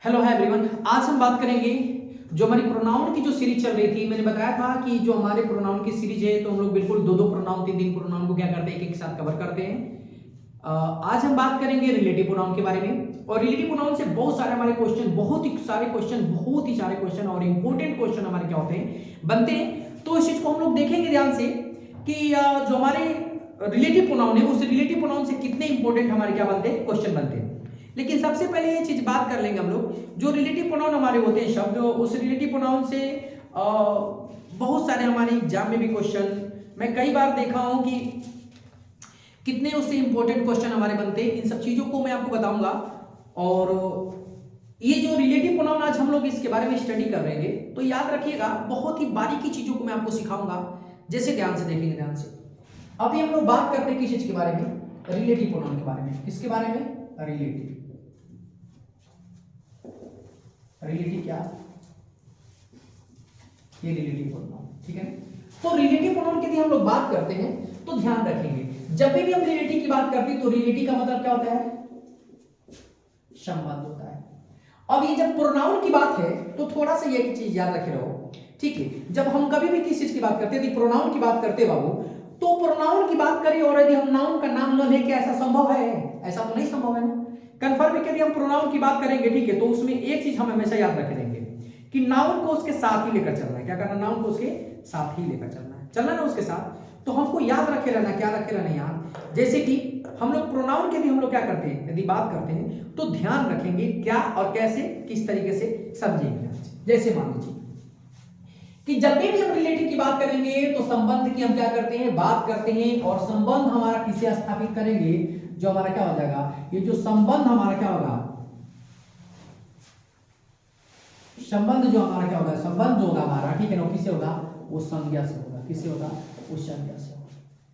Hello hi everyone. आज हम बात करेंगे जो हमारी प्रोनाउन की जो सीरीज चल रही थी। मैंने बताया था कि जो हमारे प्रोनाउन की सीरीज है तो हम लोग बिल्कुल दो प्रोनाउन तीन प्रोनाउन को क्या करते हैं, एक एक साथ कवर करते हैं। आज हम बात करेंगे रिलेटिव प्रोनाउन के बारे में। और रिलेटिव प्रोनाउन से बहुत सारे हमारे क्वेश्चन, बहुत ही सारे क्वेश्चन और इंपॉर्टेंट क्वेश्चन हमारे क्या होते हैं, बनते हैं। तो इस चीज को हम लोग देखेंगे ध्यान से कि जो हमारे रिलेटिव प्रोनाउन है उस रिलेटिव प्रोनाउन से कितने इंपॉर्टेंट हमारे क्या बनते हैं, क्वेश्चन बनते हैं। लेकिन सबसे पहले ये चीज बात कर लेंगे हम लोग, जो रिलेटिव प्रोनाउन हमारे होते हैं शब्द, उस रिलेटिव प्रोनाउन से बहुत सारे हमारे एग्जाम में भी क्वेश्चन मैं कई बार देखा हूं कि कितने उससे इंपॉर्टेंट क्वेश्चन हमारे बनते हैं। इन सब चीजों को मैं आपको बताऊंगा। और ये जो रिलेटिव प्रोनाउन आज हम लोग इसके बारे में स्टडी कर रहे हैं, तो याद रखिएगा बहुत ही बारीकी चीजों को मैं आपको सिखाऊंगा। जैसे ध्यान से देखेंगे, ध्यान से। अभी हम लोग बात करते हैं किस चीज के बारे में, रिलेटिव प्रोनाउन के बारे में। किसके बारे में? रिलेटिव। रिलेटिव क्या? ये रिलेटिव प्रोनाउन, ठीक है। तो रिलेटिव प्रोनाउन की यदि हम लोग बात करते हैं तो ध्यान रखेंगे, जब भी हम रिलेटिव की बात करते हैं तो रिलेटिव का मतलब क्या होता है? संबंध होता है। अब ये जब प्रोनाउन की बात है तो थोड़ा सा ये चीज याद रखे रहो, ठीक है। जब हम कभी भी किसी चीज की बात करते हैं, यदि प्रोनाउन की बात करते बाबू, तो प्रोनाउन की बात करें और यदि हम नाउन का नाम न लेके, ऐसा संभव है? ऐसा तो नहीं संभव है ना। कंफर्म है कि यदि हम प्रोनाउन की बात करेंगे, ठीक है, तो उसमें एक चीज हम हमेशा याद रखे देंगे कि नाउन को उसके साथ ही लेकर चलना है। क्या करना? नाउन को उसके साथ ही लेकर चलना है, चलना ना उसके साथ। तो हमको याद रखे रहना, क्या रखे रहना याद। जैसे कि हम लोग प्रोनाउन के लिए हम लोग क्या करते हैं, यदि बात करते हैं तो ध्यान रखेंगे क्या और कैसे, किस तरीके से समझेंगे। जैसे मान लीजिए कि जब भी हम रिलेटिव की बात करेंगे तो संबंध की हम क्या करते हैं, बात करते हैं। और संबंध हमारा किसे स्थापित करेंगे? जो हमारा क्या हो जाएगा, ये जो संबंध हमारा क्या होगा, संबंध जो हमारा क्या होगा, संबंध जो होगा हमारा, ठीक है ना, किससे होगा? वो संज्ञा से होगा। किससे होगा? वो संज्ञा से होगा।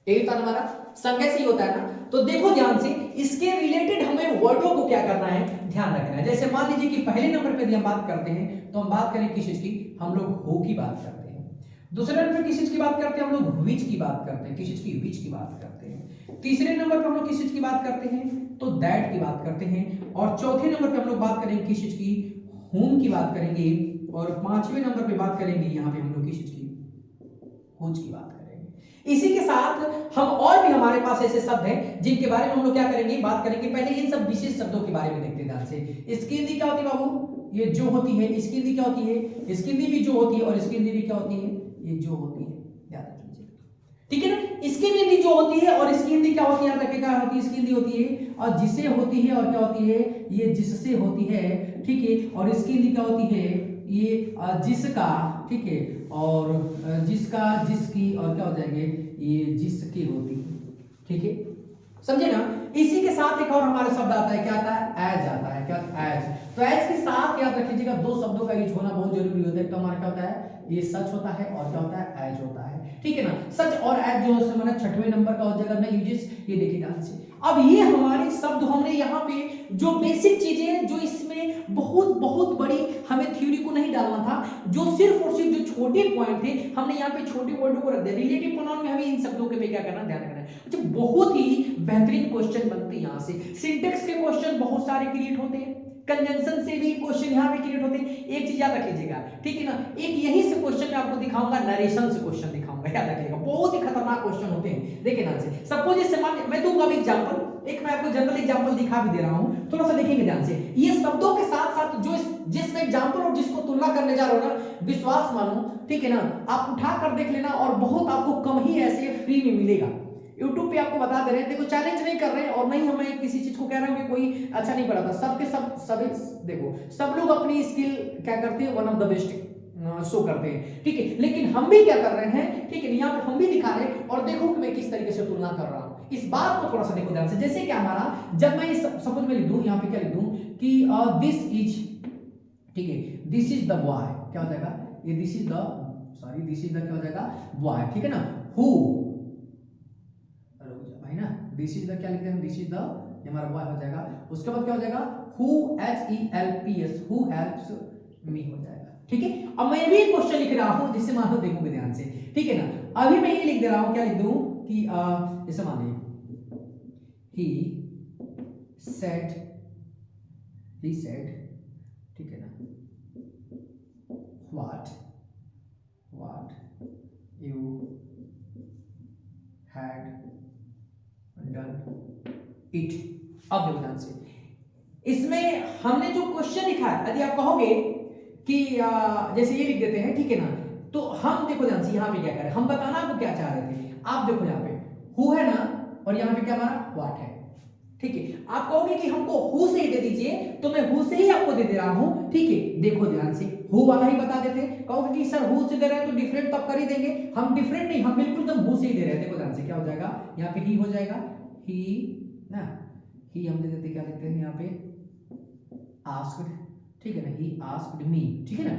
यही था हमारा, संज्ञा से ही होता है ना। तो देखो ध्यान से, इसके रिलेटेड हमें वर्डों को क्या करना है, ध्यान रखना है। जैसे मान लीजिए कि पहले नंबर पे यदि हम बात करते हैं तो हम बात करें किस चीज की, हम लोग हो की बात करते हैं। दूसरे नंबर पे किस चीज की बात करते हैं, हम लोग विच की बात करते हैं। किस चीज की? विच की बात करते हैं। तीसरे नंबर पे हम लोग किस चीज की बात करते हैं, तो दैट की बात करते हैं। और चौथे नंबर पे हम लोग बात करेंगे किस चीज की, whom की बात करेंगे। और पांचवें नंबर पे बात करेंगे यहाँ पे हम लोग किस चीज की, whose की बात करेंगे। इसी के साथ हम और भी हमारे पास ऐसे शब्द हैं जिनके बारे में हम लोग क्या करेंगे, बात करेंगे। पहले इन सब विशेष शब्दों के बारे में देखते हैं ध्यान से। इसकी हिंदी क्या होती है बाबू? ये जो होती है। इसकी हिंदी क्या होती है? इसकी हिंदी भी जो होती है। और इसकी हिंदी भी क्या होती है? ये जो होती है। याद रखिए, ठीक है ना। इसकी भी हिंदी जो होती है और इसकी हिंदी क्या होती है, याद रखिएगा। क्या होती है? इसकी हिंदी होती है और जिसे होती है। और क्या होती है? ये जिससे होती है, ठीक है। और इसकी हिंदी क्या होती है? ये जिसका, ठीक है। और जिसका, जिसकी, और क्या हो जाएंगे, ये जिसकी होती है, ठीक है। समझे ना। इसी के साथ एक और हमारा शब्द आता है, क्या आता है? एज आता है। क्या? एज। तो एज के साथ याद रखिएगा दो शब्दों का यूज होना बहुत जरूरी होता है। तो हमारा क्या होता है, ये सच होता है और क्या होता है, एज होता है, ठीक है ना। सच और एज जो है हमारा छठवें नंबर का हो जाएगा ना यूजेस। ये देखिए ध्यान से। अब ये हमारे शब्द, हमने यहाँ पे जो बेसिक चीजें, जो इसमें बहुत बहुत बड़ी हमें थ्योरी को नहीं डालना था, जो सिर्फ और सिर्फ जो छोटे पॉइंट थे, हमने यहाँ पे छोटे वर्डों को रख दिया। रिलेटिव प्रोनाउन में हमें इन शब्दों के पे क्या करना, ध्यान रखना है। अच्छा, बहुत ही बेहतरीन क्वेश्चन बनते हैं यहाँ से। सिंटेक्स के क्वेश्चन बहुत सारे क्रिएट होते हैं, कंजंक्शन से भी क्वेश्चन यहाँ पे क्रिएट होते हैं। एक चीज याद रखिएगा, ठीक है ना। एक यही से क्वेश्चन मैं आपको दिखाऊंगा, नरेशन से क्वेश्चन दिखाऊंगा, याद रखिएगा। बहुत ही खतरनाक क्वेश्चन होते हैं। देखिए ध्यान से। सपोज जैसे मान मैं दूंगा अभी एग्जांपल, एक मैं आपको जनरल एग्जांपल दिखा भी दे रहा हूं, थोड़ा सा देखेंगे ध्यान से। ये शब्दों के साथ साथ जो जिस एग्जांपल और जिसको तुलना करने जा रहा हूं ना, विश्वास मानो, ठीक है ना, आप उठा कर देख लेना और बहुत आपको कम ही ऐसे फ्री में मिलेगा। YouTube पे आपको बता दे रहे हैं, देखो चैलेंज नहीं कर रहे हैं और नहीं हमें किसी चीज को कह रहे हैं कि कोई अच्छा नहीं पढ़ाता। सबके सब सभी देखो, सब लोग अपनी स्किल क्या करते हैं, one of the best show करते हैं, ठीक है। लेकिन हम भी क्या कर रहे हैं, ठीक है, यहाँ पे हम भी दिखा रहे हैं। और देखो कि मैं किस तरीके से तुलना कर रहा हूं, इस बात को थोड़ा सा देखो ध्यान से। जैसे कि हमारा, जब मैं सपोज में लिख दूं, यहाँ पे क्या लिख दूं कि दिस इज, ठीक है, दिस इज द बॉय, क्या हो जाएगा, ये this is the, sorry, this is the क्या हो जाएगा, बॉय, ठीक है ना। हु, भाई ना, दिस इज द क्या लिखते हैं, दिस इज द, ये हमारा बॉय हो जाएगा। उसके बाद क्या हो जाएगा, who, HELPS, who helps me हो जाएगा, ठीक है। अब मैं भी क्वेश्चन लिख रहा हूं, जिससे मान लो देखोगे ध्यान से, ठीक है ना। अभी मैं ये लिख दे रहा हूं, क्या लिख दूं कि जैसे मान लीजिए he said, ठीक है ना, what you had done it. अब देखो ध्यान से, इसमें हमने जो क्वेश्चन लिखा है, यदि आप कहोगे कि जैसे ये लिख देते हैं, ठीक है ना, तो हम देखो ध्यान से यहाँ पे क्या करें, हम बताना आपको क्या चाह रहे थे। आप देखो यहाँ पे हु है ना, और यहाँ पे क्या हमारा व्हाट है, ठीक है। आप कहोगे कि हमको हु से ही दे दीजिए, तो मैं हु से ही आपको दे दे रहा हूं, ठीक है। देखो ध्यान से, हु वाला ही बता देते। कहोगे कि सर हु से दे रहे हैं तो डिफरेंट तो आप कर ही देंगे, हम डिफरेंट नहीं, हम बिल्कुल एकदम हु से ही दे रहे हैं। देखो ध्यान से क्या हो जाएगा, यहाँ पे ही हो जाएगा, ही ना, ही हम दे देते, क्या लिखते हैं यहाँ पे, आस्क्ड, ठीक है ना, ही आस्क्ड मी, ठीक है ना।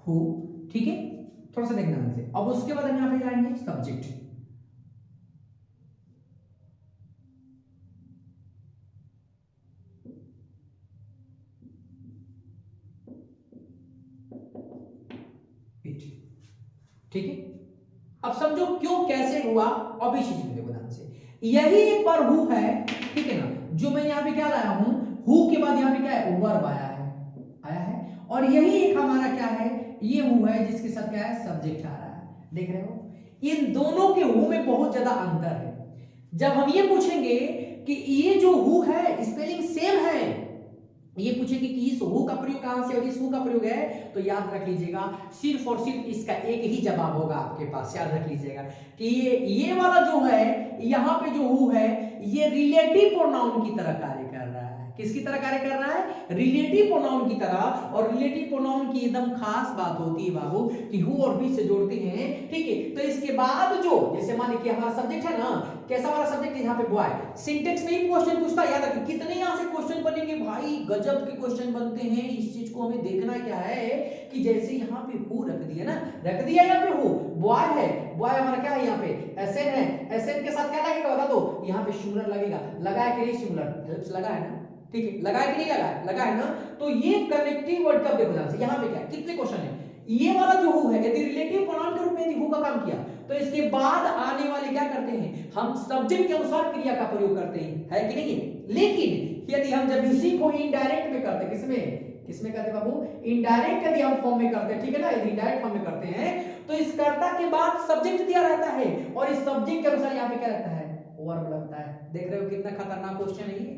हु, ठीक है, थोड़ा सा देखना ध्यान से। अब उसके बाद हम यहाँ पे लाएंगे सब्जेक्ट, इट, ठीक है। अब समझो क्यों कैसे हुआ, अब इसी चीज देखो ध्यान से, यही एक बार हु है, ठीक है ना, जो मैं यहाँ पे क्या लाया हूं, हु के बाद यहाँ पे क्या है, वर्ब आया है, और यही एक हमारा क्या है, ये हु है जिसके साथ क्या है, सब्जेक्ट आ रहा है। देख रहे हो, इन दोनों के हु में बहुत ज्यादा अंतर है। जब हम ये पूछेंगे कि ये जो हु है स्पेलिंग सेम है, ये पूछेंगे कि इस हु का प्रयोग कहां से और इस हु का प्रयोग है, तो याद रख लीजिएगा सिर्फ और सिर्फ इसका एक ही जवाब होगा आपके पास। याद रख लीजिएगा कि ये वाला जो है, यहां पे जो हु है, ये रिलेटिव प्रोनाउन की तरह कार्य कर रहा है। किसकी तरह कार्य कर रहा है, रिलेटिव प्रोनाउन की तरह। और रिलेटिव प्रोनाउन की एकदम खास बात होती है बाबू कि हु और बी से जोड़ते हैं, ठीक है। तो इसके बाद जो, जैसे मान लीजिए हमारा सब्जेक्ट है ना, कैसा हमारा सब्जेक्ट है, यहाँ पे बॉय, सिंटेक्स में ही क्वेश्चन पूछता है। याद रखिए कितने यहाँ से क्वेश्चन बनेंगे भाई, गजब के क्वेश्चन बनते हैं। इस चीज को हमें देखना क्या है कि जैसे यहाँ पे हु रख दिया ना, रख दिया यहाँ पे हु, बॉय है, बॉय हमारा क्या है, यहाँ पे एसएन है, एसएन के साथ क्या लगेगा बता दो, यहाँ पे सिंगुलर लगेगा, लगा है कि नहीं सिंगुलर, हेल्प्स लगा है ना, ठीक है, लगा है कि नहीं लगा है, लगा है ना। तो ये कनेक्टिव वर्ड का देखो ध्यान से, यहाँ पे क्या कितने क्वेश्चन है, ये वाला जो हु है यदि रिलेटिव प्रोनाउन के रूप में यदि हु का काम किया, तो इसके बाद आने वाले क्या करते हैं, हम सब्जेक्ट के अनुसार क्रिया का प्रयोग करते हैं, है कि नहीं है। लेकिन यदि हम जब इसी को इनडायरेक्ट में करते हैं, किसमें करते बाबू, इनडायरेक्ट यदि हम फॉर्म में करते हैं, ठीक है ना, यदि इनडायरेक्ट फॉर्म में करते हैं, तो इस कर्ता के बाद सब्जेक्ट दिया रहता है, और इस सब्जेक्ट के अनुसार यहाँ पे क्या रहता है, वर्ब लगता है। देख रहे हो कितना खतरनाक क्वेश्चन है ये।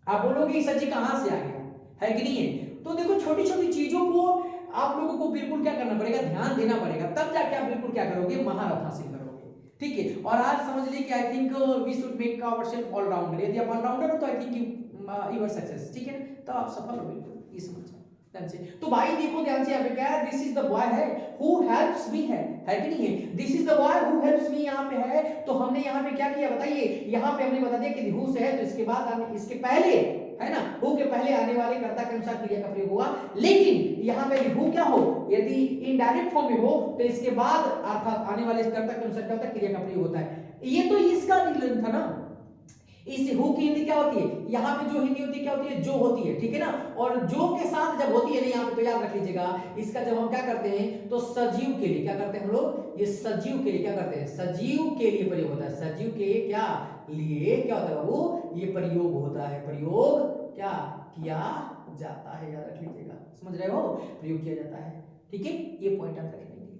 आप बोलोगे सच्ची कहां से आ गया, है कि नहीं है। तो देखो छोटी छोटी चीजों को आप लोगों को बिल्कुल क्या करना पड़ेगा, ध्यान देना पड़ेगा, तब जाके आप बिल्कुल क्या करोगे, महारत हासिल करोगे, ठीक है। और आज समझ लीजिए कि I think we should make ourself allrounder. यदि आप ऑलराउंडर हो तो I think you are success, ठीक है, तो आप सफल हो बिल्कुल, ये समझ ध्यान से। तो भाई देखो ध्यान से, यहाँ पे क्या है, दिस इज द बॉय है, हु हेल्प्स मी है कि नहीं है, this is the boy who helps me यहाँ पे है। तो हमने यहाँ पे क्या किया बताइए, यहाँ पे हमने बता दिया कि हु से है, तो इसके बाद इसके पहले है ना, हु के पहले आने वाले कर्ता के अनुसार क्रिया का प्रयोग हुआ। लेकिन यहाँ पे हु क्या हो, यदि इनडायरेक्ट फॉर्म में हो, तो इसके बाद अर्थात आने वाले कर्ता के अनुसार क्या होता है, क्रिया का प्रयोग होता है। ये तो इसका रीजन था ना। इस हु की हिंदी क्या होती है, यहाँ पे जो हिंदी होती है क्या होती है, जो होती है, ठीक है ना। और जो के साथ जब होती है ना यहाँ पे, तो याद रख लीजिएगा, इसका जब हम क्या करते हैं, तो सजीव के लिए क्या करते हैं हम लोग, ये सजीव के लिए क्या करते हैं, सजीव के लिए प्रयोग होता है। सजीव के क्या लिए क्या होता है बाबू, ये प्रयोग होता है, प्रयोग क्या किया जाता है, याद रख लीजिएगा, समझ रहे हो, प्रयोग किया जाता है, ठीक है। ये पॉइंट आप रख लेंगे,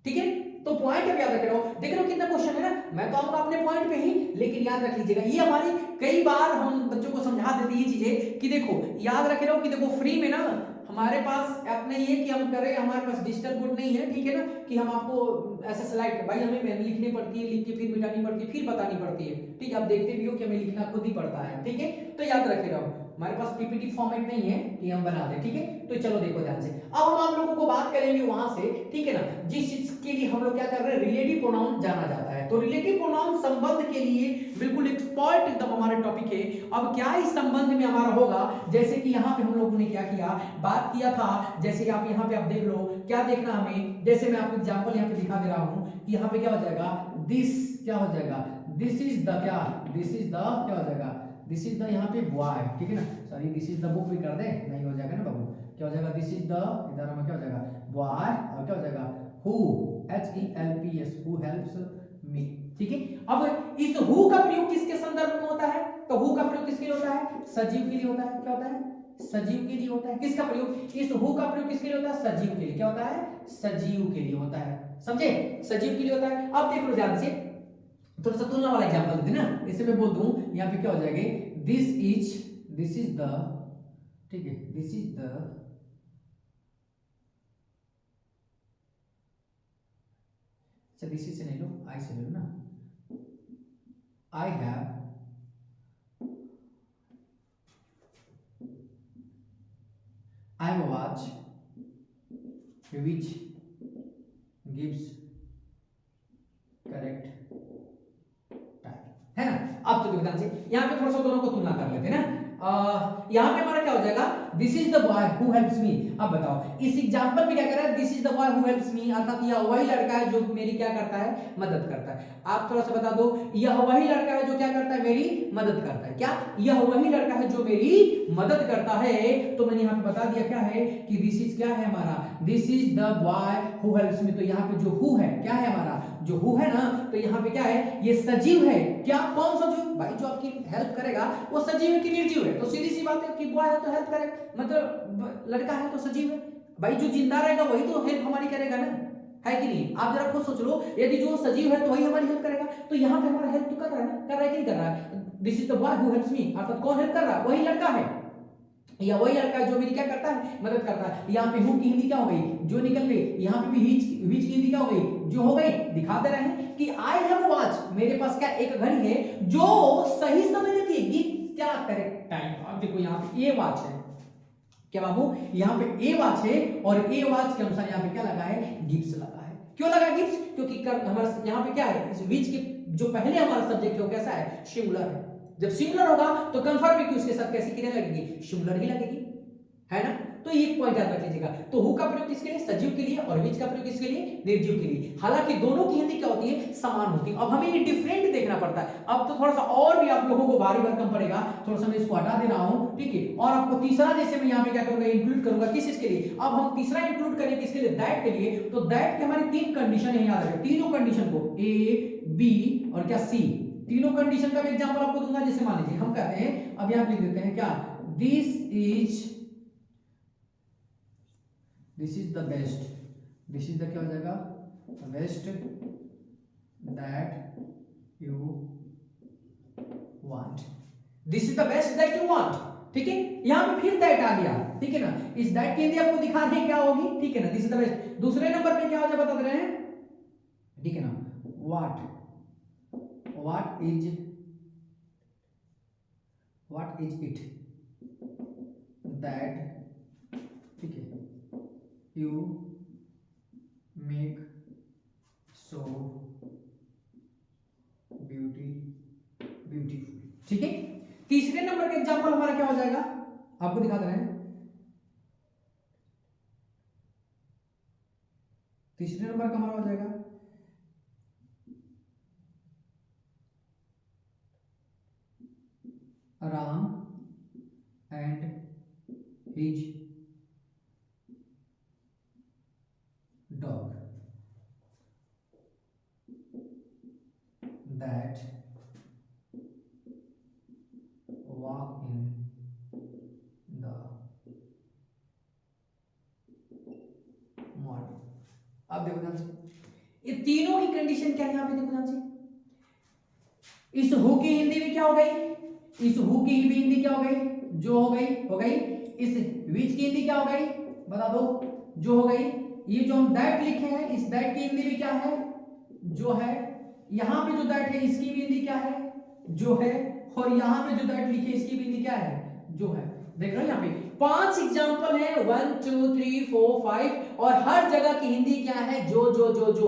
ठीक है। तो पॉइंट अब याद रख रहे हो, देख रहे हो कितना क्वेश्चन है ना, मैं तो आऊंगा अपने पॉइंट पे ही, लेकिन याद रख लीजिएगा ये हमारी कई बार हम बच्चों को समझा देते ये चीजें कि देखो याद रख रहे हो कि देखो फ्री में ना हमारे पास अपने ये कि हम करें, हमारे पास डिजिटल बोर्ड नहीं है, ठीक है ना, कि हम आपको ऐसे स्लाइड कर, भाई हमें लिखनी पड़ती है, लिख के फिर मिटानी पड़ती है, फिर बतानी पड़ती है, ठीक है। आप देखते भी हो कि हमें लिखना खुद ही पड़ता है, ठीक है। तो याद रखे रहो, हमारे पास पीपीटी फॉर्मेट नहीं है कि हम बना दें, ठीक है। तो चलो देखो ध्यान से, अब हम आप लोगों को बात करेंगे वहां से, ठीक है ना, जिस चीज के लिए हम लोग क्या कर रहे हैं, रिलेटिव प्रोनाउन जाना जाता है। तो रिलेटिव प्रोनाउन संबंध के लिए बिल्कुल एक्सपर्ट एकदम हमारा टॉपिक है। अब क्या इस संबंध में हमारा होगा, जैसे कि यहाँ पे हम लोगों ने क्या किया, बात किया था, जैसे आप यहाँ पे आप देख लो, क्या देखना हमें, जैसे मैं आपको एग्जांपल यहाँ पे दिखा दे रहा हूँ कि यहाँ पे क्या हो जाएगा, दिस क्या हो जाएगा, दिस इज द क्या, दिस इज द क्या हो जाएगा, दिस इज द यहाँ पे बॉय, ठीक है ना, sorry this is the book भी कर दे, नहीं हो जाएगा ना बाबू, क्या हो जाएगा, दिस इज द, इधर में क्या हो जाएगा, बॉय, और क्या हो जाएगा, who, HELPS, who helps me, ठीक है। अब इस हु का प्रयोग किसके संदर्भ में होता है? तो हु का प्रयोग किसके लिए होता है? सजीव के लिए होता है। क्या होता है? सजीव के लिए होता है। किसका प्रयोग? इस हु का प्रयोग किसके लिए होता है? सजीव के लिए। क्या होता है? सजीव के लिए होता है, समझे? सजीव के लिए होता है। अब देख लो ध्यान से, थोड़ा सा तुलना वाला एग्जांपल दे ना, इसे मैं बोल दूं यहां पे क्या हो जाएगा, दिस इज द, ठीक है, दिस इज द, अच्छा दिस इज से नहीं लो, आई से ले लो ना, I have a watch which gives correct time, है ना। अब तो ध्यान से यहाँ पे थोड़ा सा दोनों को तुलना कर लेते हैं ना। यहाँ पे हमारा क्या हो जाएगा, this is the boy who helps me. अब बताओ इस एग्जांपल में क्या कर रहा है, this is the boy who helps me, अर्थात यह वही लड़का है जो मेरी क्या करता है, मदद करता है। आप थोड़ा सा बता दो, यह वही लड़का है जो क्या करता है, मेरी मदद करता है। क्या यह वही लड़का है जो मेरी मदद करता है? तो मैंने यहाँ पे बता दिया क्या है कि दिस इज क्या है हमारा, this is the boy who helps me. तो यहाँ पे जो हु है क्या है हमारा, जो हु है ना, तो यहाँ पे क्या है, ये सजीव है। क्या? कौन सजीव भाई? जो आपकी हेल्प करेगा वो सजीव है कि निर्जीव है? तो सीधी सी बात है कि बॉय है तो हेल्प करेगा, मतलब लड़का है तो सजीव है भाई। जो जिंदा रहेगा वही तो हेल्प हमारी करेगा ना, है कि नहीं? आप जरा खुद सोच लो, यदि जो सजीव है तो वही हमारी हेल्प करेगा। तो यहाँ पे हमारा हेल्प तो कर रहा है ना, कर रहा है कि नहीं कर रहा है? This is the boy who helps me, अर्थात कौन हेल्प कर रहा है? वही लड़का है, या वही लड़का है जो मेरी क्या करता है, मदद करता है। यहाँ पे हु की हिंदी क्या हो गई, जो निकल गई। यहाँ पे भी विच की हिंदी क्या हो गई, जो हो गई। दिखा दे रहे हैं कि आई हैव अ वॉच, मेरे पास क्या एक घड़ी है जो सही समय देती है, गिव क्या करेक्ट टाइम। अब देखो यहाँ पे ए वॉच है, क्या बाबू, यहाँ पे ए वॉच है और ए वॉच के अनुसार यहाँ पे क्या लगा है, गिव्स लगा है। क्यों लगा गिव्स? क्योंकि हमारा यहाँ पे क्या है, इस विच के जो पहले हमारा सब्जेक्ट है वो कैसा है, सिंगुलर है। जब सिंगुलर होगा तो कंफर्म है कि उसके साथ कैसी क्रिया लगेगी, सिंगुलर ही लगेगी, है ना। तो ये पॉइंट याद रख लीजिएगा। तो हु का प्रयोग किसके लिए, सजीव के लिए, और विच का प्रयोग किसके लिए, निर्जीव के लिए। हालांकि दोनों की हिंदी क्या होती है, समान होती है। अब हमें ये डिफरेंट देखना पड़ता है। अब तो थोड़ा सा और भी आप लोगों को भारी भरकम पड़ेगा, थोड़ा सा मैं इसको हटा दे रहा हूं, ठीक है। और आपको तीसरा जैसे मैं यहाँ पे क्या करूंगा, इंक्लूड करूंगा किस के लिए। अब हम तीसरा इंक्लूड करें किसके लिए, दैट के लिए। तो दैट के हमारी तीन कंडीशन है, याद रखें तीनों कंडीशन को, ए बी और क्या सी, तीनों कंडीशन का एग्जांपल आपको दूंगा। जैसे मान लीजिए हम कहते हैं, अब यहां लिख देते हैं क्या, this is the best, this is the क्या हो जाएगा, best that you want, this is the best that you want, ठीक है। यहां पे फिर दैट आ गया, ठीक है ना। इस दैट की हिंदी आपको दिखा रहे हैं क्या होगी, ठीक है ना, दिस इज द बेस्ट। दूसरे नंबर पे क्या हो जाए बता दे रहे हैं, ठीक है ना, what is it that, ठीक है, you make so beautiful, ठीक है। तीसरे नंबर का एग्जांपल हमारा क्या हो जाएगा, आपको दिखा दे रहे हैं। तीसरे नंबर का हमारा हो जाएगा, Ram and his dog that walk in the morning। अब देखो ध्यान से, ये तीनों ही कंडीशन क्या है यहाँ पे, देखो ध्यान से। इस हु की हिंदी भी क्या हो गई, इस हु की भी हिंदी क्या हो गई, जो हो गई। इस विच की हिंदी क्या हो गई, बता दो, जो हो गई। ये जो हम दैट लिखे हैं, इस दैट की हिंदी भी क्या है, जो है। यहां पे जो दैट है इसकी भी हिंदी क्या है, जो है। और यहां पे जो दैट लिखे इसकी भी हिंदी क्या है, जो है। देख रहे हो यहाँ पे 5 एग्जांपल है, 1 2 3 4 5, और हर जगह की हिंदी क्या है, जो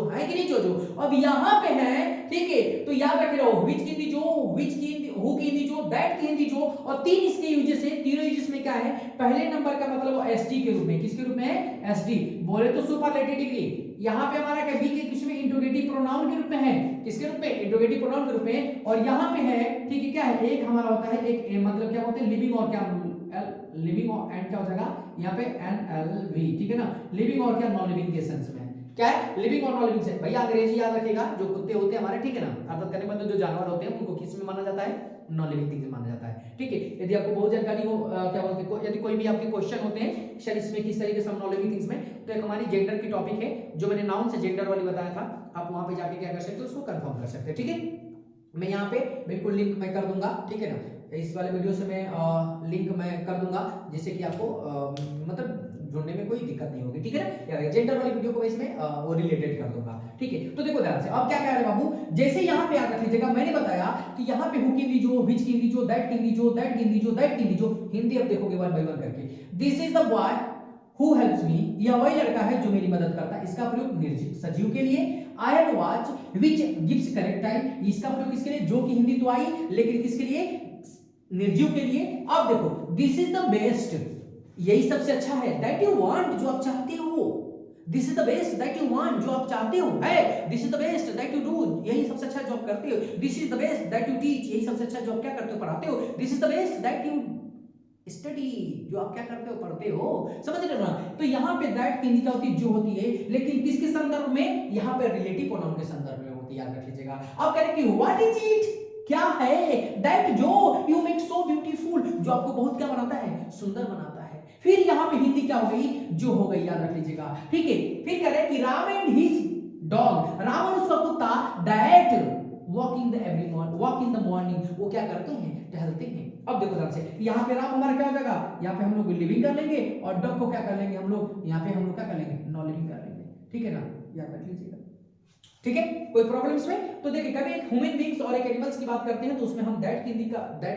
है कि नहीं, जो। अब यहाँ पे है, ठीक है। तो याद रख रहे हो, विच की हिंदी जो, विच की हिंदी, हु की हिंदी जो, दैट की हिंदी जो, और तीन इसके यूजेस है। तीनों यूजेस में क्या है, पहले नंबर का मतलब एसटी के रूप में, किसके रूप में, एसटी बोले तो सुपरलेटिव डिग्री। यहाँ पे हमारा क्या, बी के किस में, इंट्रोगेटिव प्रोनाउन के रूप में है, किसके रूप में, इंट्रोगेटिव प्रोनाउन के रूप में। और यहाँ पे है, ठीक है, क्या है, एक हमारा होता है, एक मतलब क्या होता है, लिविंग, और क्या लिविंग और एंड क्या हो जाएगा यहाँ पे एनएलवी, ठीक है ना, लिविंग और क्या, नॉन लिविंग के सेंस में। क्या है, लिविंग और नॉन लिविंग सेंस। भैया अंग्रेजी याद रखिएगा, जो कुत्ते होते हैं हमारे, ठीक है ना, अर्थात करने मतलब जो जानवर होते हैं उनको किस में माना जाता है, नॉन लिविंग थिंग्स में माना जाता है, ठीक है। यदि आपको बहुत जानकारी हो क्या बोलते हैं, यदि कोई भी आपके क्वेश्चन होते हैं सर इसमें किस तरीके से हम नॉन लिविंग थिंग्स में, तो एक हमारी जेंडर की टॉपिक है जो मैंने नाउन से जेंडर वाली बताया था, आप वहां पे जाके क्या कर सकते हो, उसको कंफर्म कर सकते हैं, ठीक है। मैं यहाँ पे बिल्कुल लिंक मैं कर दूंगा, ठीक है ना, इस वाले वीडियो से मैं लिंक मैं कर दूंगा, जिससे कि आपको मतलब ढूंढने में कोई दिक्कत नहीं होगी, ठीक है ना। या जेंडर वाली वीडियो को इसमें वो रिलेटेड कर दूंगा, ठीक है। तो देखो ध्यान से, अब क्या कह रहे हैं बाबू, जैसे यहाँ पे याद रख लीजिएगा, मैंने बताया कि यहाँ पे हु की दीजो, व्हिच की दीजो, दैट की दीजो, दैट की दीजो, दैट की दीजो, हिंदी अब देखोगे वन बाय वन करके। This is the boy who helps me, यह वही लड़का है जो मेरी मदद करता है, इसका प्रयोग निर्जीव सजीव के लिए। Iron watch which gives correct time, इसका प्रयोग किसके लिए, जो की हिंदी तो आई लेकिन किसके लिए, निर्जीव के लिए। अब देखो दिस इज द बेस्ट, यही सबसे अच्छा है, दैट यू वांट, जो आप चाहते हो, this is the best that you want, जो आप चाहते हो है, this is the best that you do, यही सबसे अच्छा जो आप करते हो, this is the best that you teach, यही सबसे अच्छा जो आप क्या करते हो, पढ़ाते हो, this is the best that you study, जो आप क्या करते हो, पढ़ते हो, समझ रहे हो ना। तो यहाँ पे दैट की क्या होती है, जो होती है, लेकिन किसके संदर्भ में, यहाँ पे रिलेटिव प्रोनाउन के संदर्भ में होती है, याद रख लीजिएगा। अब कह रहे कि व्हाट इज इट, क्या है, दैट जो यू मेक सो ब्यूटीफुल, जो आपको बहुत क्या बनाता है, सुंदर बनाता है। फिर यहाँ पे हिंदी क्या हो गई, जो हो गई, याद रख लीजिएगा, ठीक है। फिर कह रहे कि Ram and his dog, Ram और उसका कुत्ता, that walk in the every morning, walk in the morning, वो क्या करते हैं, टहलते हैं। अब देखो ध्यान से, यहाँ पे राम हमारा क्या हो जाएगा, यहाँ पे हम लोग लिविंग कर लेंगे, और डॉग को क्या कर लेंगे हम लोग, यहाँ पे हम लोग क्या कर लेंगे, नॉन लिविंग कर लेंगे, ठीक है ना, याद रख लीजिएगा, ठीक है। कोई प्रॉब्लम इसमें, तो देखिए कभी एक ह्यूमन बीइंग्स और एक एनिमल्स की बात करते हैं तो उसमें हम दैट की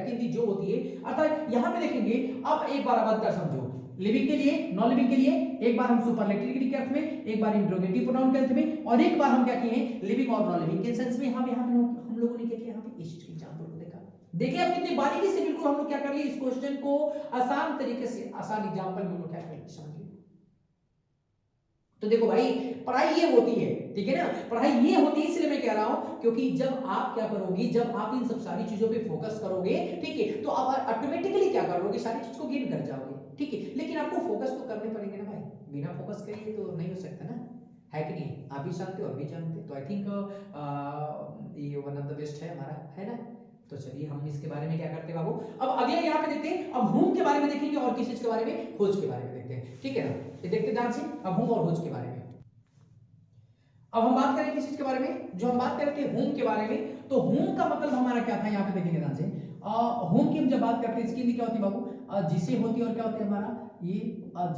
हिंदी जो होती है, अर्थात यहाँ पे देखेंगे। अब एक बार बात कर समझो, लिविंग के लिए, नॉन लिविंग के लिए, एक बार हम सुपरलेटिव डिग्री के अर्थ में, एक बार इंट्रोगेटिव प्रोनाउन के अर्थ में, और एक बार हम क्या किए, लिविंग और नॉन लिविंग के सेंस में। हम यहाँ पे हम लोगों ने क्या किया, यहाँ पे इस चीज के एग्जांपल को देखा, देखिए अब कितनी बारीकी से बिल्कुल हम लोग क्या कर लिए, इस क्वेश्चन को आसान तरीके से, आसान एग्जांपल में हम लोग क्या कर लिए, समझिए। तो देखो भाई, पढ़ाई ये होती है, ठीक है ना, पढ़ाई ये होती है, इसलिए मैं कह रहा हूं क्योंकि जब आप क्या करोगे, जब आप इन सब सारी चीजों पे फोकस करोगे, ठीक है, तो आप ऑटोमेटिकली क्या करोगे, सारी चीज को गेन कर जाओगे, ठीक है। लेकिन आपको फोकस तो करने पड़ेंगे ना भाई, बिना फोकस करिए तो नहीं हो सकता ना, है कि नहीं, आप भी जानते हो और भी जानते, तो आई थिंक ये वन ऑफ द बेस्ट है हमारा, है ना। तो चलिए हम इसके बारे में क्या करते हैं बाबू, अब अगले यहाँ पे देखते हैं, अब होम के बारे में देखेंगे और किस चीज के बारे में, खोज के बारे में देखते हैं, ठीक है ना। ये देखते ध्यान से, अब होम और खोज के बारे में। अब हम बात करें किस चीज के बारे में, जो हम बात करते हैं होम के बारे में, तो होम का मतलब हमारा क्या था, यहाँ पे देखेंगे ध्यान से। होम की हम जब बात करते हैं, इसकी क्या होती है बाबू, जिसे होती है, और क्या होती है हमारा, ये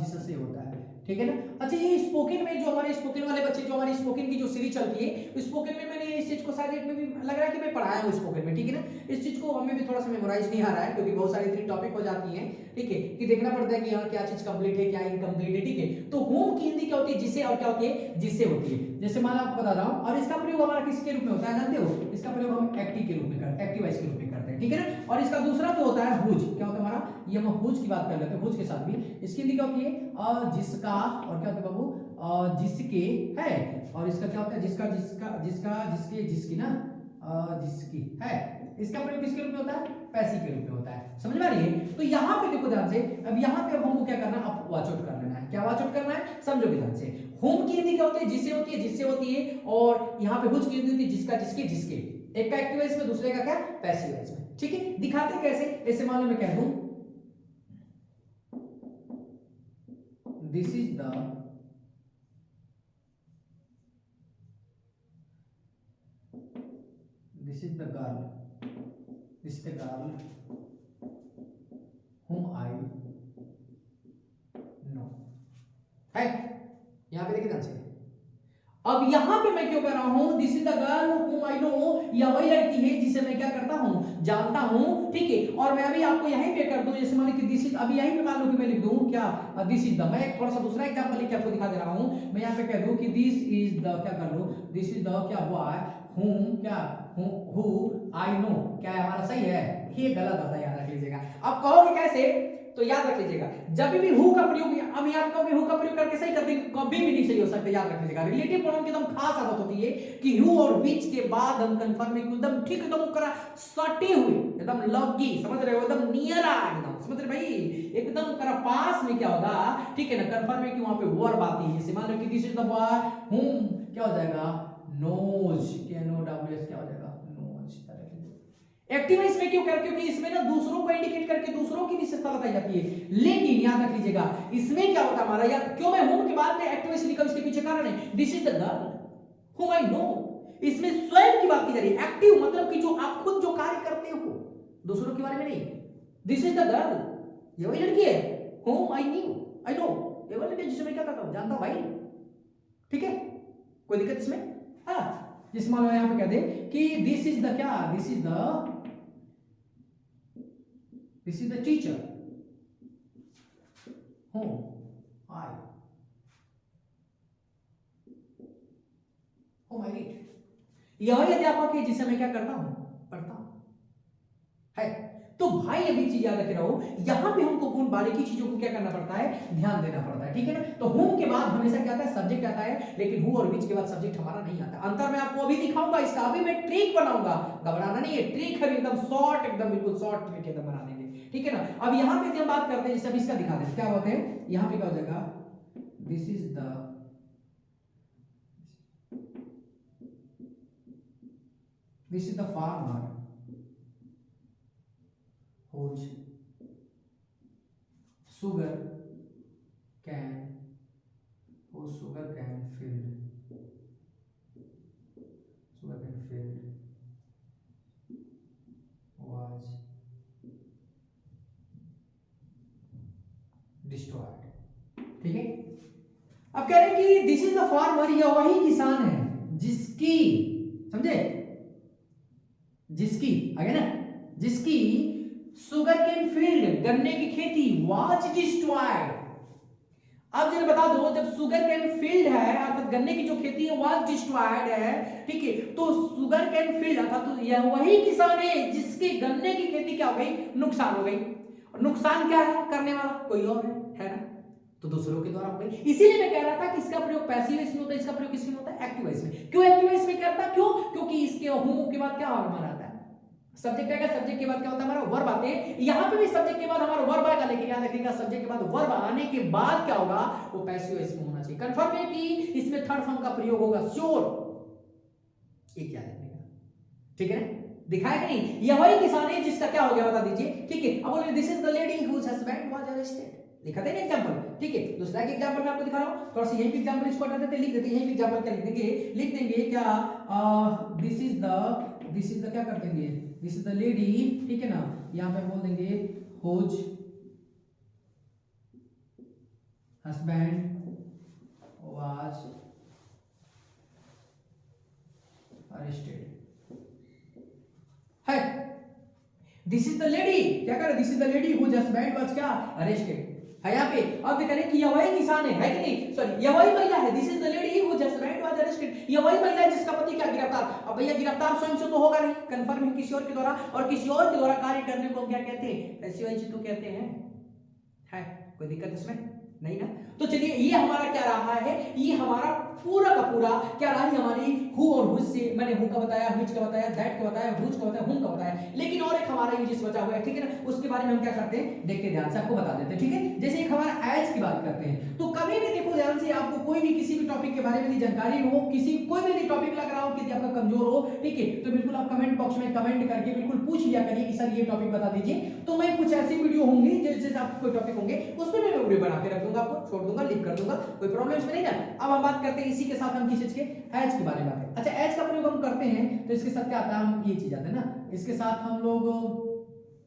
जिससे होता है, ठीक है ना। अच्छा, ये स्पोकन में जो हमारे स्पोकन वाले बच्चे, जो हमारी स्पोकन की जो सीरीज चलती है, स्पोकन में मैंने इस चीज को शायद एक में भी लग रहा है कि मैं पढ़ाया हूँ स्पोकन में, ठीक है ना। इस चीज को हमें भी थोड़ा सा मेमोराइज नहीं आ रहा है, क्योंकि बहुत सारी इतनी टॉपिक हो जाती है, ठीक है, कि देखना पड़ता है कि यहाँ क्या चीज कंप्लीट है, क्या इनकम्प्लीट है, ठीक है। तो होम की हिंदी क्या होती है, जिसे, और क्या होती है, जिससे होती है। जैसे मान आपको बता रहा हूँ, और इसका प्रयोग हमारा किसके रूप में होता है, जानते हो, इसका प्रयोग हम एक्टिव के रूप में करते हैं, एक्टिव वॉइस के रूप में करते हैं, ठीक है ना। और इसका दूसरा जो होता है हुज, क्या होता है हमारा, ये हम हुज की बात कर लेते हैं, हुज के साथ भी इसकी हिंदी क्या होती है, जिसका, और क्या होता है बाबू, जिसके, है, और इसका क्या होता है, जिसका, जिसका, जिसका, जिसके, जिसकी ना, जिसकी, है। इसका प्रयोग किसके रूप में होता है, पैसिव के रूप में होता है, समझ में आ रही है। तो यहाँ पे देखो ध्यान से, अब यहाँ पे अब हमको क्या करना है, अब वॉच आउट कर लेना है, क्या वॉच आउट करना है, समझो ध्यान से। होम की हिंदी क्या होती है, जिससे होती है, जिससे होती है, और यहाँ पे हुज की हिंदी होती है, जिसका, जिसके, जिसके, एक का एक्टिव वॉइस में, दूसरे का क्या, पैसिव वॉइस में, ठीक है। दिखाते कैसे, ऐसे मान लो मैं कह दूं, this is the, this is the girl, this is the girl whom I know, है। यहां पे देखिए ध्यान से, अब यहां पे मैं क्यों कर रहा हूं, this is the girl whom I know, या वही लड़की है जिसे मैं क्या करता हूं, जानता हूं, ठीक है। और मैं अभी आपको यहीं पे कर दूं, जैसे मान लो कि दिस इज, अभी यहीं पे मान लो कि मैं लिख दूं क्या, दिस इज द, मैं एक थोड़ा सा दूसरा एग्जांपल लिख के आपको दिखा दे रहा हूं। मैं यहां पे कह दूं कि दिस इज द, क्या कर लो, दिस इज द क्या बॉय whom, क्या who I know, क्या है हमारा, सही है, ये गलत आता है, याद रख लीजिएगा। अब कहोगे कैसे, तो याद रख लीजिएगा जब भी हु का प्रयोग, अब याद कहोगे हु का प्रयोग करके सही करते कभी भी नहीं सही हो सकता, याद रख लीजिएगा। रिलेटिव प्रोनाउन की एकदम खास आदत होती है कि हु और विच के बाद हम कंफर्म में एकदम ठीक एकदम करा सटे हुए एकदम लगी, समझ रहे हो, एकदम नियर आ, एकदम समझ रहे भाई, एकदम करा पास में क्या होगा, ठीक है ना, कंफर्म में कि वहां पे वर्ब आती है। जैसे मान लो कि दिस इज द बॉय हुम क्या हो जाएगा, नोज, क्या नो डब्ल्यू एस क्या हो जाएगा, नोज। एक्टिव इसमें क्यों कर, क्योंकि इसमें ना दूसरों को इंडिकेट करके दूसरों की विशेषता बताई जाती है। लेकिन याद रख लीजिएगा इसमें क्या होता है हमारा, या क्यों मैं हूं के बाद में एक्टिव लिखा, इसके पीछे कारण है this is the girl whom I know। इसमें स्वयं की बात की जा रही है। एक्टिव मतलब कि जो आप खुद जो कार्य करते हो, दूसरों के बारे में नहीं। दिस इज द गर्ल, ये वही लड़की है, whom I knew, I know, ये वाली लड़की जिसे मैं क्या करता हूं, जानता हूं भाई, ठीक है, कोई दिक्कत इसमें। हाँ, जिस मान लो यहां पे कह दे कि दिस इज द क्या, this is the teacher whom I read। यह अध्यापक है जिसे मैं क्या करता हूं, पढ़ता हूं, है। तो भाई अभी चीज याद रखे रहो, यहां पे हमको कौन बारीकी चीजों को क्या करना पड़ता है, ध्यान देना पड़ता है, ठीक है ना। तो हुम के बाद हमेशा क्या आता है, सब्जेक्ट आता है, लेकिन हु और विच के बाद सब्जेक्ट हमारा नहीं आता। अंतर मैं आपको अभी दिखाऊंगा इसका, अभी मैं ट्रिक बनाऊंगा, घबराना नहीं है, ट्रिक है एकदम शॉर्ट, एकदम बिल्कुल शॉर्ट ट्रिक एकदम बना देंगे, ठीक है ना। अब यहां पे हम बात करते हैं, जैसे अभी इसका दिखा दें क्या होता है, यहां पे क्या हो जाएगा, this is the, this is the farmer whose sugar can filled was destroyed, ठीक है। अब कह रहे हैं कि दिस इज द फार्मर, यह वही किसान है जिसकी, समझे, जिसकी आगे ना, जिसकी सुगर केन फील्ड गन्ने की खेती वाज डिस्ट्रॉयड। अब जरा बता दो, जब सुगर केन फील्ड है अर्थात गन्ने की जो खेती है वाज डिस्ट्रॉयड है, ठीक है, तो सुगर केन फील्ड अर्थात तो यह वही किसान है जिसकी गन्ने की खेती क्या हो गई, नुकसान हो गई। और नुकसान क्या है करने वाला, कोई और है ना, तो दूसरों के द्वारा हो गई। इसीलिए मैं कह रहा था कि इसका प्रयोग पैसिव वॉइस में होता है, इसका प्रयोग किसमें होता है, एक्टिव वॉइस में। क्यों एक्टिव वॉइस में करता, क्यों, क्योंकि इसके हूं के बाद क्या हमारा आता है, सब्जेक्ट आएगा, सब्जेक्ट के बाद क्या होता है हमारा वर्ब आते हैं। यहां पे भी सब्जेक्ट के बाद हमारा वर्ब आएगा, लेकिन याद रखिएगा सब्जेक्ट के बाद वर्ब आने के बाद क्या होगा, वो पैसिव वॉइस में होना चाहिए। कंफर्म है कि इसमें थर्ड फॉर्म का प्रयोग होगा, श्योर, ये क्या लिखने का, ठीक है ना, दिखाया कि नहीं, यह वही किसान है जिसका क्या हो गया बता दीजिए, ठीक है। अब बोलिए this is the lady whose husband was arrested, लिखा था ना एग्जांपल, ठीक है। दूसरा एक एग्जांपल मैं आपको दिखा रहा हूं, थोड़ा सा यही एग्जांपल इसको हटा देते, लिख देते यही एग्जांपल क्या लिख देंगे क्या, दिस इज द क्या कर देंगे, दिस इज द लेडी, ठीक है ना, यहां पे बोल देंगे हुज हस्बैंड वाज अरेस्टेड, है। दिस इज द लेडी, क्या कर रहे, this is the lady whose husband was क्या अरेस्टेड, है यहाँ पे। अब करें कि यह वही किसान है कि नहीं, सॉरी यह वही महिला है, this is the lady whose husband was arrested, यह वही महिला है जिसका पति क्या गिरफ्तार। अब भैया गिरफ्तार स्वयं से तो होगा नहीं, कंफर्म है किसी और के द्वारा, और किसी और के द्वारा कार्य करने को क्या कहते हैं, ऐसी वही चीज तो कहते हैं, है कोई दिक्कत इसमें नहीं ना। तो चलिए ये हमारा क्या रहा है, ये हमारा पूरा का पूरा क्या रहा है, हमारी हु और हुज से, मैंने हु का बताया, व्हिच का बताया, दैट का बताया, हुज का बताया, हुम का बताया, लेकिन और एक हमारा यूजेस बचा हुआ है, ठीक है ना, उसके बारे में हम क्या करते हैं, देखते ध्यान से, आपको बता देते हैं, ठीक है। जैसे एक हमारा एज की बात करते हैं, तो कभी भी देखो ध्यान से, आपको कोई भी किसी भी टॉपिक के बारे में यदि जानकारी हो, किसी कोई भी टॉपिक लग रहा हो कि आपका कमजोर हो, ठीक है, तो बिल्कुल आप कमेंट बॉक्स में कमेंट करके बिल्कुल पूछ लिया करिए कि सर ये टॉपिक बता दीजिए, तो मैं कुछ ऐसी वीडियो होंगी जैसे आपको कोई टॉपिक होंगे उसमें मैं वीडियो बना के रख दूंगा, आपको छोड़ दूंगा, लिंक कर दूंगा, कोई प्रॉब्लम इसमें नहीं ना। अब हम बात करते हैं इसी के साथ हम किस चीज के, एज के बारे में बात करें। अच्छा, एज का प्रयोग हम करते हैं तो इसके साथ क्या आता है, हम ये चीज आता है ना, इसके साथ हम लोग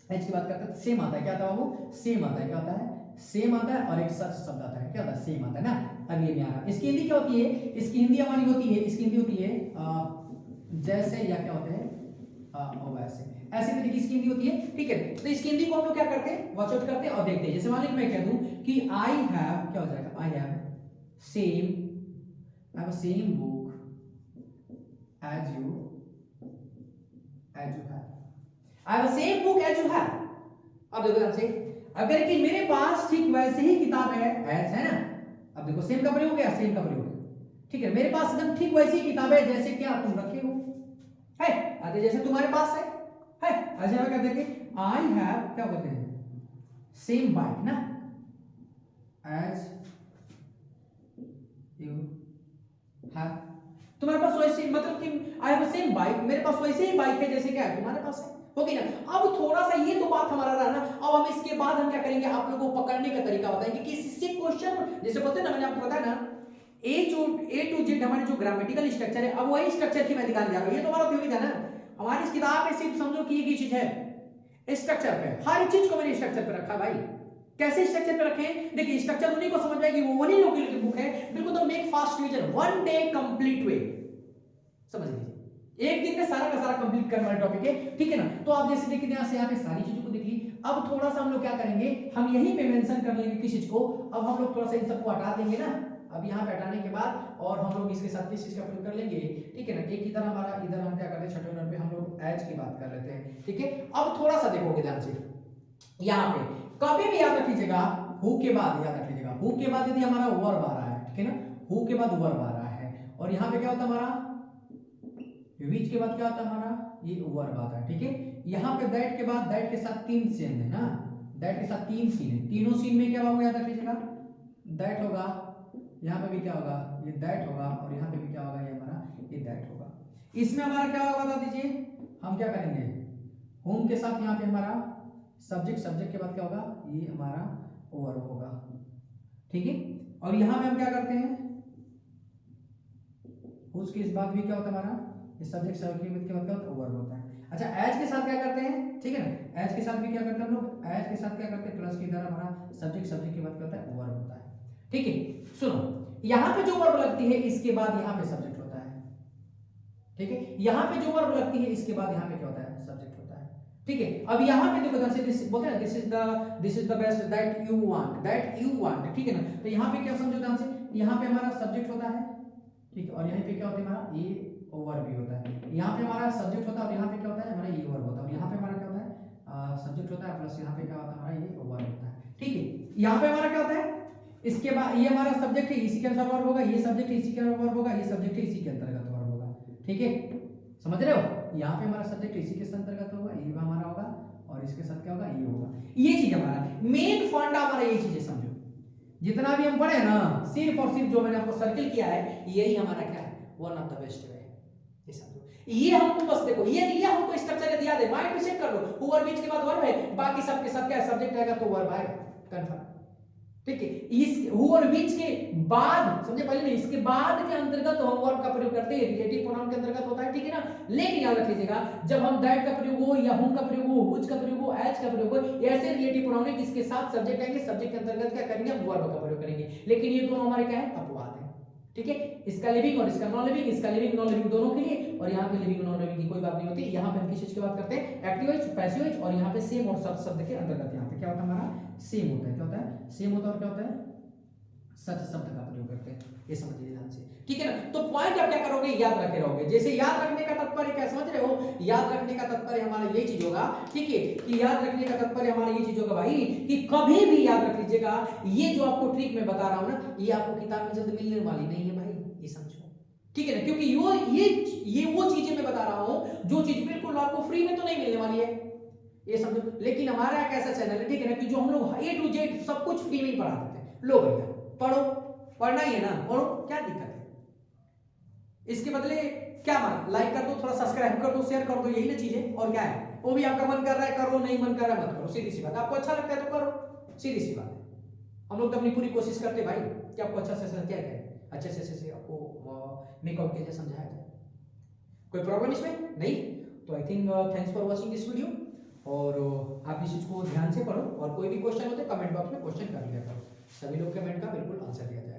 एज की बात करते हैं, सेम आता है, क्या आता है वो, सेम आता है, क्या आता है, सेम आता है, और एक सच शब्द आता है, क्या आता है, सेम आता है ना। अब ये में आ रहा, इसकी हिंदी क्या होती है, इसकी हिंदी हमारी होती है, इसकी हिंदी होती है जैसे, या क्या होते हैं वैसे, ऐसे तरीके की इसकी हिंदी होती है, ठीक है। तो इसकी हिंदी को हम लोग क्या करते हैं, वॉच आउट करते हैं और देखते हैं। जैसे मान लीजिए मैं कह दूं कि आई हैव, क्या हो जाएगा, I have same book as you have, I have same book as you have. अब देखो ध्यान से, अगर कि मेरे पास ठीक वैसे ही किताब है एज है ना, अब देखो सेम का प्रयोग है, सेम का प्रयोग ठीक है, मेरे पास एकदम ठीक वैसी किताब है जैसे क्या तुम रखे हो है, आगे जैसे तुम्हारे पास है ऐसे हम क्या देखें, आई हैव क्या बोलते हैं सेम बाइक ना एज यू हैव, तुम्हारे पास वैसे मतलब कि आई हैव सेम बाइक, मेरे पास वैसे ही बाइक है जैसे क्या है तुम्हारे पास है, ओके ना। अब थोड़ा सा ये तो बात हमारा रहा ना, अब हम इसके बाद हम क्या करेंगे, आप लोगों को पकड़ने का तरीका बताएंगे कि इससे क्वेश्चन जैसे बोलते हैं ना, मैंने आपको बताया ना ए टू जेड हमारे जो ग्रामेटिकल स्ट्रक्चर है, अब वही स्ट्रक्चर की मैं दिखाने जा रहा हूं, ये तो हमारा थ्योरी था ना, हमारी इस किताब में सिर्फ समझो कि एक ही चीज है स्ट्रक्चर पे, हर चीज को मैंने स्ट्रक्चर पे रखा भाई। कैसे स्ट्रक्चर पे रखे हैं, देखिए स्ट्रक्चर उन्हीं को समझ आएगी वो उन्हीं लोगों की बुक है, बिल्कुल तो make fast revision one day complete way, समझ लीजिए एक दिन में सारा का सारा कंप्लीट करने वाला टॉपिक है, ठीक है ना। तो आप जैसे देखिए यहां से यहाँ पे सारी चीजों को देख ली, अब थोड़ा सा हम लोग क्या करेंगे, हम यहीं पे मेंशन कर लेंगे किस चीज को, अब हम लोग थोड़ा सा इन सबको हटा देंगे ना, अब यहाँ पे हटाने के बाद और हम लोग इसके साथ किस चीज का प्रयोग कर लेंगे, ठीक है ना। एक इधर हमारा, इधर हम क्या करते हैं छठे नंबर पे हम लोग एज की बात कर लेते हैं, ठीक है। अब थोड़ा सा देखोगे ध्यान से, यहाँ पे कभी भी याद रख लीजिएगा हु के बाद, याद रख लीजिएगा हु के बाद यदि हमारा वर्ब आ रहा है, ठीक है ना, हु के बाद वर्ब आ रहा है, और यहाँ पे क्या होता है हमारा विच के बाद क्या होता है हमारा ये वर्ब आता है, ठीक है। यहाँ पे दैट के बाद, दैट के साथ तीन सीन है ना, दैट के साथ तीन सीन है, तीनों सीन में क्या होगा याद रख लीजिएगा, दैट होगा, यहाँ पे भी क्या होगा ये दैट होगा, और यहाँ पे भी क्या होगा ये हमारा ये दैट होगा। इसमें हमारा क्या होगा बता दीजिए, हम क्या करेंगे होम के साथ यहाँ पे हमारा सब्जेक्ट, सब्जेक्ट के बाद क्या होगा ये हमारा वर्ब होगा, ठीक है। और यहाँ पे हम क्या करते हैं उसके इस बाद भी क्या होता है हमारा ये सब्जेक्ट, सब्जेक्ट के बाद क्या होता है वर्ब होता है। अच्छा एज के साथ क्या करते हैं, ठीक है ना, एज के साथ भी क्या करते हैं हम लोग, एज के साथ क्या करते हैं प्लस के इधर हमारा सब्जेक्ट, सब्जेक्ट के बाद क्या होता है वर्ब होता है, ठीक है। सुनो यहाँ पे जो वर्ब लगती है इसके बाद यहाँ पे सब्जेक्ट होता है, ठीक है, यहाँ पे जो वर्ब लगती है इसके बाद यहाँ पे क्या होता है सब्जेक्ट होता है, ठीक है। अब यहाँ पे देखो जैसे दिस बोलते हैं this is the best that you want, ठीक है ना। तो यहाँ पे क्या समझो ध्यान से, यहाँ पे हमारा सब्जेक्ट होता है, ठीक है, और यहाँ पे क्या होता है हमारा ये वर्ब भी होता है, यहाँ पे हमारा सब्जेक्ट होता है और यहाँ पे क्या होता है हमारा ये वर्ब होता है, और यहाँ पे हमारा क्या होता है सब्जेक्ट होता है प्लस यहाँ पे क्या होता है हमारा ये वर्ब होता है, ठीक है। यहाँ पे हमारा क्या होता है इसके बाद ये हमारा सब्जेक्ट है इसी के अनुसार वर्ब होगा, ये सब्जेक्ट है इसी के अनुसार वर्ब होगा, ये सब्जेक्ट है इसी के अंतर्गत वर्ब होगा, ठीक है, समझ रहे हो। यहाँ पे हमारा सब्जेक्ट इसी के अंतर्गत होगा, ये हमारा होगा, और इसके साथ क्या होगा ये होगा, ये चीज हमारा मेन फंडा हमारा ये चीज है, समझो जितना भी हम पढ़े ना सिर्फ और सिर्फ जो मैंने आपको सर्किल किया है यही हमारा क्या है one of the best way, ये समझो। ये हमको बस देखो ये हमको स्ट्रक्चर दिया दे, माइंड में सेट कर लो, हुआ बीच के बाद वर्ब है, बाकी सब के सब क्या है सब्जेक्ट आएगा तो वर्ब आएगा कंफर्म, ठीक है। इस हु और विच के बाद समझे पहले नहीं, इसके बाद के अंतर्गत हम वर्ब का प्रयोग करते हैं, रिलेटिव प्रोनाउन के अंतर्गत होता है, ठीक है ना। लेकिन याद रख लीजिएगा जब हम दैट का प्रयोग हो या हुम का प्रयोग हो, व्हिच का प्रयोग हो, एज का प्रयोग हो, ऐसे रिलेटिव प्रोनाउन है इसके साथ सब्जेक्ट आएंगे, सब्जेक्ट के अंतर्गत क्या करेंगे वर्ब का प्रयोग करेंगे। लेकिन ये दोनों हमारे क्या है अपवाद है, ठीक है। इसका लिविंग और इसका नॉन लिविंग, इसका लिविंग नॉन लिविंग दोनों के लिए, और यहाँ पे लिविंग नॉन लिविंग की कोई बात नहीं होती। यहाँ पे हम किस चीज की बात करते हैं एक्टिव वॉइस, पैसिव वॉइस, और यहाँ पे सेम और सब शब्द के अंतर्गत यहाँ पे क्या होता है हमारा सेम होता है, क्या होता है सेम होता है, और क्या होता है सच शब्द का प्रयोग करते हैं, ये समझिए ध्यान से, ठीक है ना। तो पॉइंट आप क्या करोगे याद रखे रहोगे, जैसे याद रखने का तात्पर्य क्या समझ रहे हो, याद रखने का तात्पर्य हमारा ये चीज होगा, ठीक है, कि याद रखने का तात्पर्य हमारा ये चीज होगा भाई कि कभी भी याद रख लीजिएगा ये जो आपको ट्रिक मैं बता रहा हूं ना ये आपको किताब में जल्द मिलने वाली नहीं है भाई, ये समझो, ठीक है ना। क्योंकि ये वो चीजें मैं बता रहा हूं जो चीज बिल्कुल आपको फ्री में तो नहीं मिलने वाली है, ये समझो। लेकिन हमारा एक ऐसा चैनल है, ठीक है ना, कि जो हम लोग ए टू जेड सब कुछ फ्री में ही पढ़ा देते हैं। लो भैया पढ़ो, पढ़ना ही है ना, पढ़ो, क्या दिक्कत है। इसके बदले क्या मान लाइक कर दो, थोड़ा सब्सक्राइब कर दो, शेयर कर दो, यही ना चीज है, और क्या है वो भी आपका मन कर रहा है करो, नहीं मन कर रहा है मत करो, सीधी सी बात। आपको अच्छा लगता है तो करो, सीधी सी बात है। हम लोग तो अपनी पूरी कोशिश करते हैं भाई कि आपको अच्छा से क्या करें, अच्छे से आपको मेकआउट कैसे समझाया जाए। कोई प्रॉब्लम इसमें नहीं, तो I think thanks for watching this video, और आप इस चीज को ध्यान से पढ़ो, और कोई भी क्वेश्चन होते कमेंट बॉक्स में क्वेश्चन कर लिया करो, सभी लोग कमेंट का बिल्कुल आंसर दिया जाए।